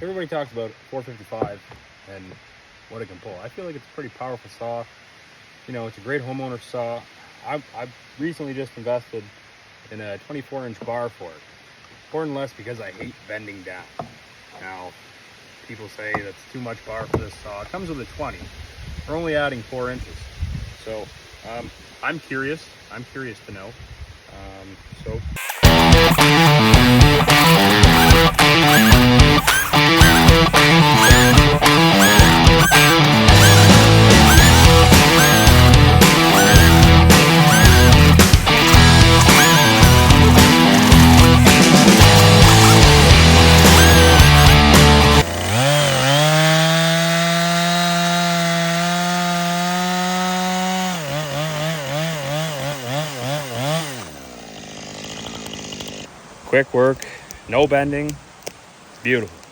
Everybody talks about 455 and what it can pull. I feel like it's a pretty powerful saw. You know, it's a great homeowner saw. I've recently just invested in a 24-inch bar for it. More and less because I hate bending down. Now, people say that's too much bar for this saw. It comes with a 20. We're only adding 4 inches. So I'm curious. I'm curious to know. So. Quick work, no bending, it's beautiful.